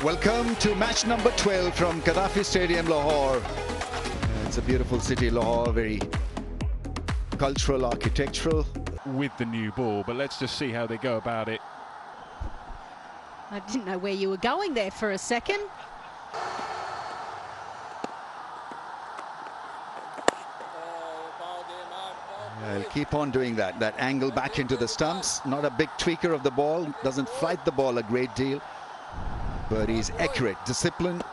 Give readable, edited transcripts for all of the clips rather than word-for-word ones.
Welcome to match number 12 from Gaddafi Stadium, Lahore. It's a beautiful city, Lahore, very cultural, architectural. With the new ball, but let's just see how they go about it. I didn't know where you were going there for a second. He'll keep on doing that. That angle back into the stumps. Not a big tweaker of the ball. Doesn't flight the ball a great deal. But he's accurate, disciplined.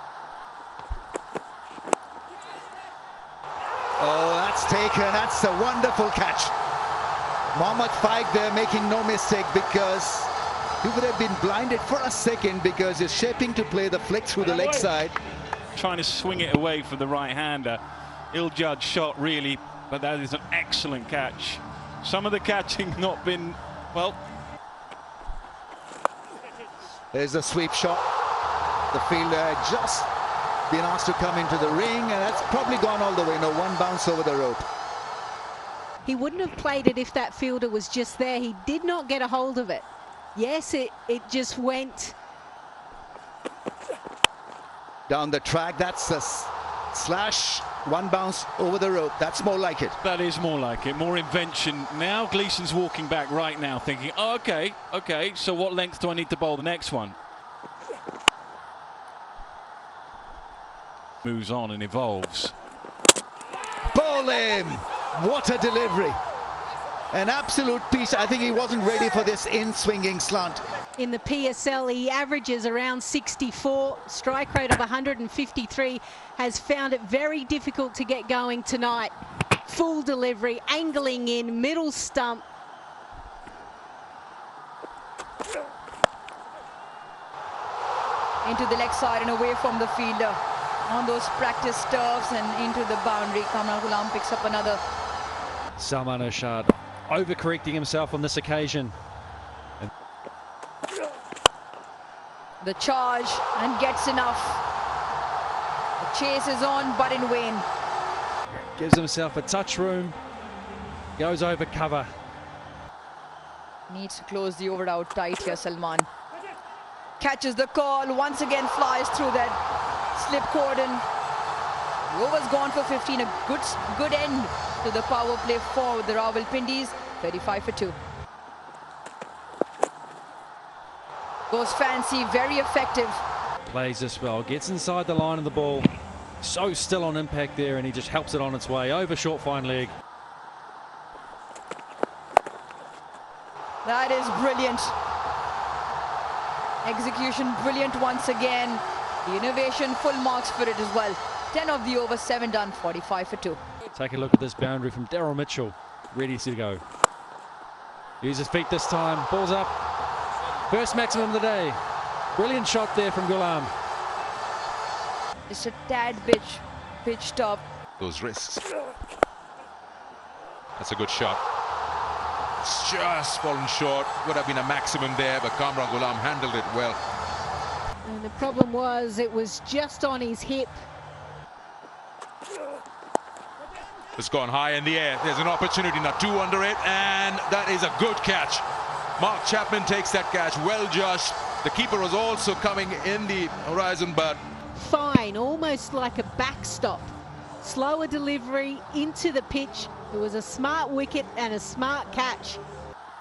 Oh, that's taken. That's a wonderful catch. Mohammad Faik there making no mistake, because he would have been blinded for a second, because he's shaping to play the flick through the leg side. Trying to swing it away from the right-hander. Ill-judged shot, really, but that is an excellent catch. Some of the catching not been, well... There's a sweep shot. The fielder had just been asked to come into the ring, and that's probably gone all the way. No, one bounce over the rope. He wouldn't have played it if that fielder was just there. He did not get a hold of it. Yes, it just went down the track. That's a slash, one bounce over the rope. That's more like it. That is more like it, more invention. Now Gleeson's walking back right now thinking, oh, okay, so what length do I need to bowl the next one? Moves on and evolves. Ball him! What a delivery. An absolute piece. I think he wasn't ready for this in-swinging slant. In the PSL, he averages around 64, strike rate of 153, has found it very difficult to get going tonight. Full delivery, angling in, middle stump. Into the leg side and away from the fielder. On those practice turfs and into the boundary. Kamran Ghulam picks up another. Salman Irshad overcorrecting himself on this occasion. The charge and gets enough. The chase is on, but in vain. Gives himself a touch room. Goes over cover. Needs to close the over out tight here, Salman. Catches the call, once again flies through that slip cordon. The over's gone for 15, a good end to the power play for the Rawalpindis, 35 for 2. Goes fancy, very effective. Plays this well, gets inside the line of the ball. So still on impact there, and he just helps it on its way over short fine leg. That is brilliant. Execution brilliant once again. The innovation, full marks for it as well. 10 of the over, 7 done, 45 for 2. Take a look at this boundary from Daryl Mitchell. Ready to go. Use his feet this time. Ball's up. First maximum of the day. Brilliant shot there from Ghulam. Just a tad pitched up. Those risks. That's a good shot. It's just fallen short. Would have been a maximum there, but Kamran Ghulam handled it well. And the problem was it was just on his hip. It's gone high in the air. There's an opportunity, not two under it, and that is a good catch. Mark Chapman takes that catch, well judged. The keeper was also coming in the horizon, but... Fine, almost like a backstop. Slower delivery into the pitch. It was a smart wicket and a smart catch.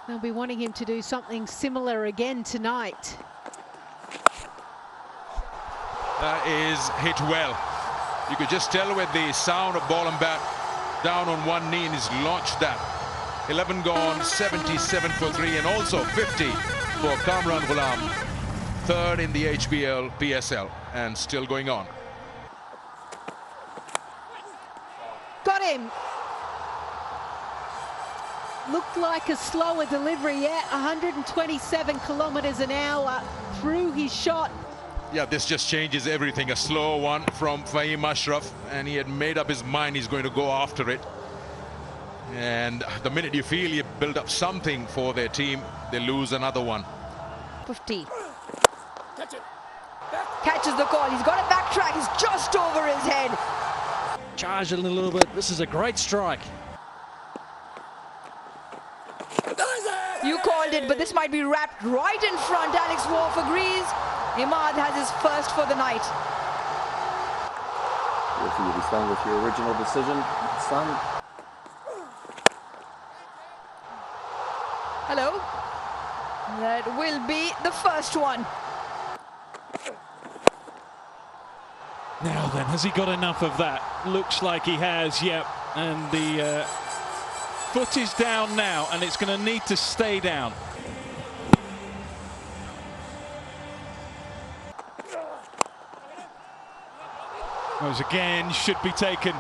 They'll be wanting him to do something similar again tonight. That is hit well. You could just tell with the sound of ball and bat down on one knee, and he's launched that. 11 gone, 77 for 3, and also 50 for Kamran Ghulam. Third in the HBL PSL, and still going on. Got him. Looked like a slower delivery, yeah, 127 kilometers an hour through his shot. Yeah, this just changes everything. A slow one from Fahim Ashraf, and he had made up his mind he's going to go after it. And the minute you feel you build up something for their team, they lose another one. 50. Catches the call. He's got a backtrack. He's just over his head. Charged it a little bit. This is a great strike. You called it, but this might be wrapped right in front. Alex Wolf agrees. Imad has his first for the night. You'll be staying with your original decision, son. Hello. That will be the first one. Now then, has he got enough of that? Looks like he has, yep. And the foot is down now, and it's going to need to stay down. Goes again, should be taken.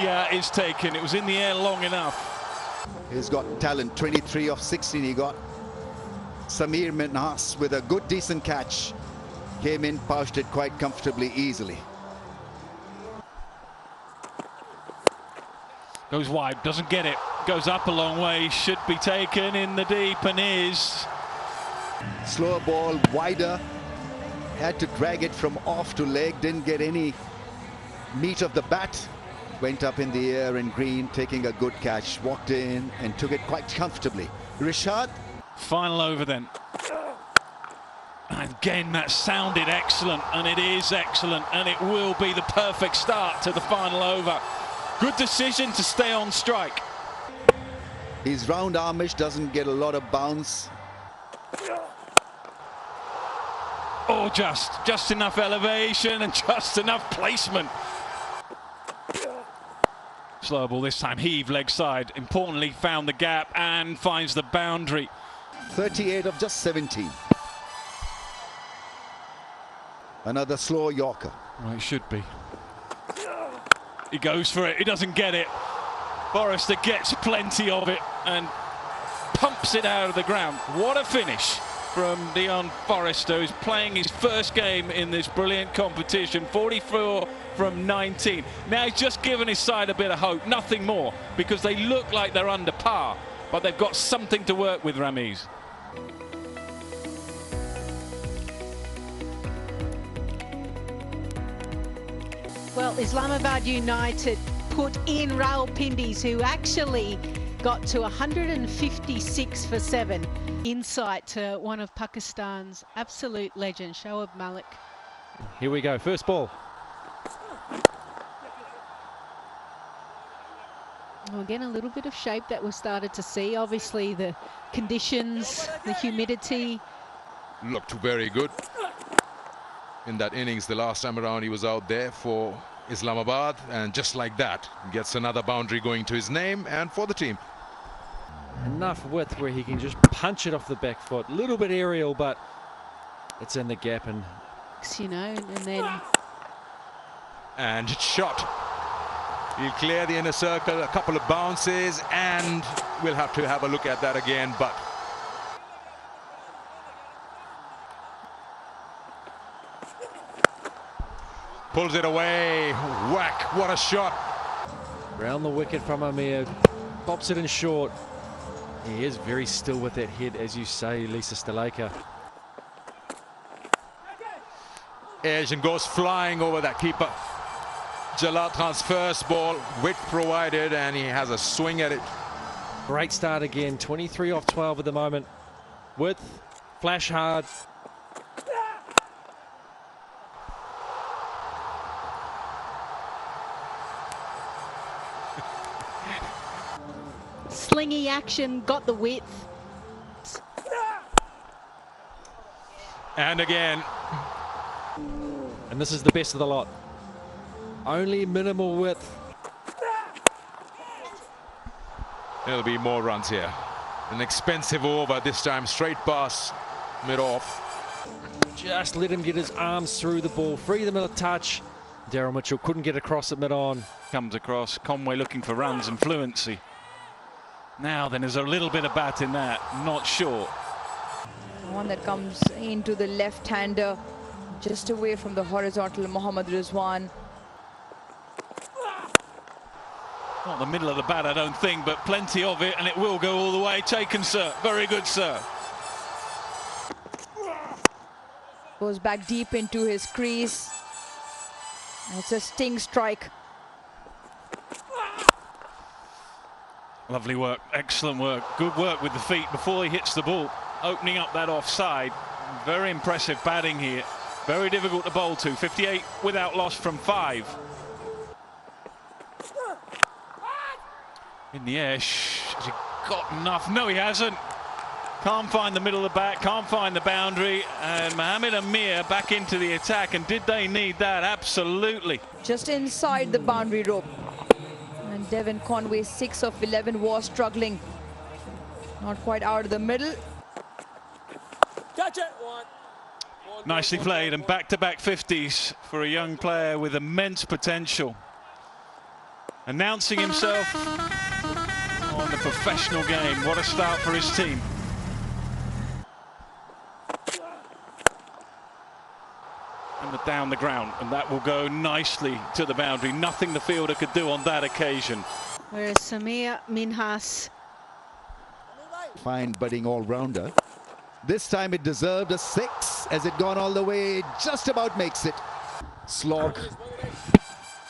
Yeah, it's taken. It was in the air long enough. He's got talent, 23 of 16 he got. Samir Minhas with a good, decent catch. Came in, pouched it quite comfortably, easily. Goes wide, doesn't get it. Goes up a long way, should be taken in the deep, and is. Slower ball, wider. Had to drag it from off to leg, didn't get any meat of the bat. Went up in the air and green, taking a good catch. Walked in and took it quite comfortably. Rishad. Final over then. Again, that sounded excellent, and it is excellent, and it will be the perfect start to the final over. Good decision to stay on strike. He's round armish, doesn't get a lot of bounce. Oh, just enough elevation and just enough placement. Slow ball this time, heave leg side. Importantly, found the gap and finds the boundary. 38 of just 17. Another slow Yorker. Well, it should be. He goes for it, he doesn't get it. Forrester gets plenty of it and pumps it out of the ground. What a finish from Dion Forrester, who's playing his first game in this brilliant competition. 44 from 19. Now he's just given his side a bit of hope, nothing more, because they look like they're under par, but they've got something to work with, Ramiz. Well, Islamabad United put in Rawalpindis, who actually got to 156 for 7. Insight to one of Pakistan's absolute legends, Shoaib Malik. Here we go, first ball. Well, again, a little bit of shape that we started to see. Obviously, the conditions, the humidity. Looked very good in that innings. The last time around he was out there for Islamabad, and just like that gets another boundary going to his name and for the team. Enough width where he can just punch it off the back foot. A little bit aerial, but it's in the gap, and You know, and then And it's shot. He'll clear the inner circle, a couple of bounces, and we'll have to have a look at that again, but pulls it away. Whack, what a shot. round the wicket from Amir, pops it in short. He is very still with that head, as you say, Lisa Staleka. Edge and goes flying over that keeper. Jalatran's first ball, width provided, and he has a swing at it. Great start again, 23 off 12 at the moment. Width, flash hard. slingy action, got the width. And again. And this is the best of the lot. Only minimal width. There'll be more runs here. An expensive over this time, straight pass, mid-off. Just let him get his arms through the ball, free them a touch. Daryl Mitchell couldn't get across at mid-on. Comes across, Conway looking for runs and fluency. Now then, there's a little bit of bat in that, not sure. One that comes into the left-hander, just away from the horizontal, Mohammad Rizwan. Not the middle of the bat, I don't think, but plenty of it, and it will go all the way. Taken, sir. Very good, sir. Goes back deep into his crease. And it's a sting strike. Lovely work, excellent work. Good work with the feet before he hits the ball. Opening up that offside. Very impressive batting here. Very difficult to bowl to. 58 without loss from 5. In the air, has he got enough? No, he hasn't. Can't find the middle of the bat, can't find the boundary, and Mohamed Amir back into the attack. And did they need that? Absolutely. Just inside the boundary rope. And Devon Conway, 6 of 11, was struggling. Not quite out of the middle. Catch it. Nicely played, and back-to-back 50s for a young player with immense potential. Announcing himself on the professional game. What a start for his team. And down the ground, and that will go nicely to the boundary. Nothing the fielder could do on that occasion. Whereas Samir Minhas, fine budding all-rounder. This time it deserved a 6. As it gone all the way, it just about makes it. Slog,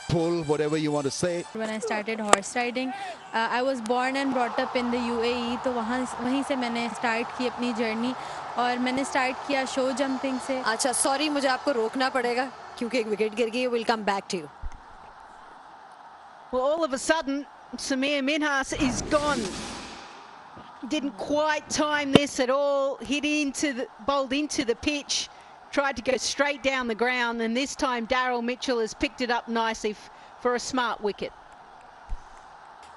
pull, whatever you want to say. When I started horse riding, I was born and brought up in the UAE, तो वहीं से मैंने start की अपनी journey और मैंने start किया show jumping से. अच्छा, sorry, मुझे आपको रोकना पड़ेगा क्योंकि एक विकेट गिर गई. We'll come back to you. well, all of a sudden, Samir Minhas is gone. Didn't quite time this at all. Bowled into the pitch, tried to go straight down the ground, and this time Daryl Mitchell has picked it up nicely for a smart wicket.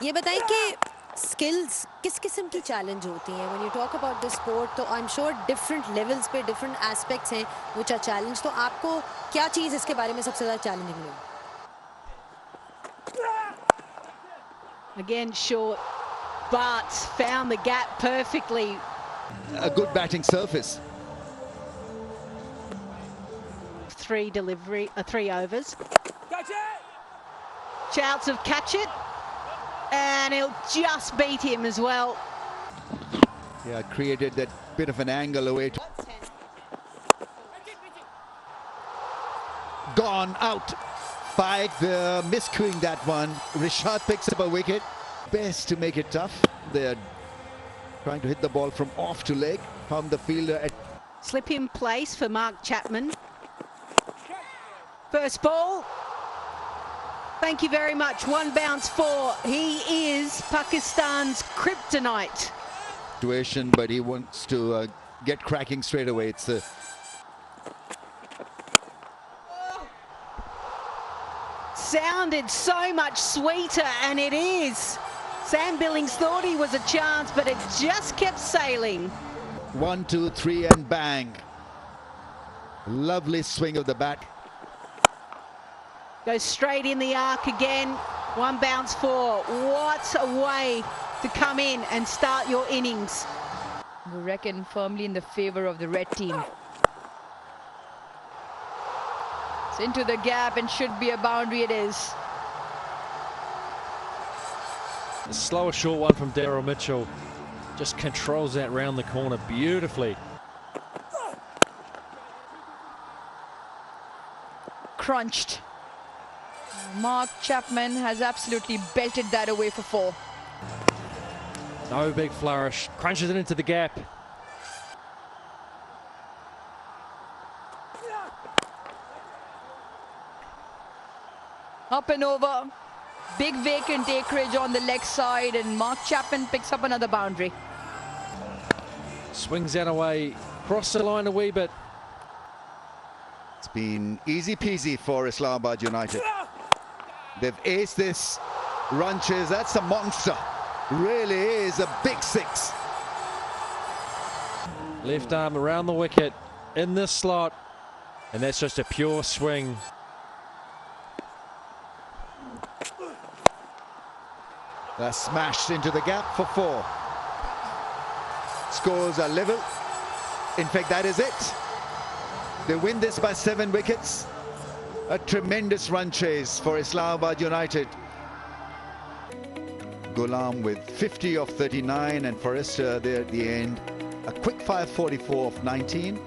ये बताइए कि skills किस किस्म की challenge होती हैं? When you talk about this sport, तो I'm sure different levels पे different aspects हैं which are challenge. तो आपको क्या चीज़ इसके बारे में सबसे ज़्यादा challenging लगी? Again, short, but found the gap perfectly. A good batting surface. 3 overs. Catch it. Shouts of catch it, and he'll just beat him as well. Yeah, created that bit of an angle away. Gone out. 5, miscuing that one. Rishad picks up a wicket. Best to make it tough. They're trying to hit the ball from off to leg. Found the fielder at Slip in place for Mark Chapman. First ball. Thank you very much. 1 bounce 4. He is Pakistan's kryptonite. situation, but he wants to get cracking straight away. It's a sounded so much sweeter, and it is. Sam Billings thought he was a chance, but it just kept sailing. 1, 2, 3 and bang. Lovely swing of the bat. Goes straight in the arc again. 1 bounce 4. What a way to come in and start your innings. You reckon firmly in the favor of the red team. It's into the gap and should be a boundary. It is. A slower short one from Daryl Mitchell. Just controls that round the corner beautifully. Crunched. Mark Chapman has absolutely belted that away for 4. No big flourish. Crunches it into the gap. Up and over. Big vacant acreage on the leg side, and Mark Chapman picks up another boundary. Swings that away. Cross the line a wee bit. It's been easy peasy for Islamabad United. They've aced this. Run chase, that's a monster. Really is a big 6. Left arm around the wicket in this slot, and that's just a pure swing. That's smashed into the gap for 4. Scores are level. In fact, that is it. They win this by 7 wickets. A tremendous run chase for Islamabad United. Ghulam with 50 of 39 and Forrester there at the end. A quick fire 44 of 19.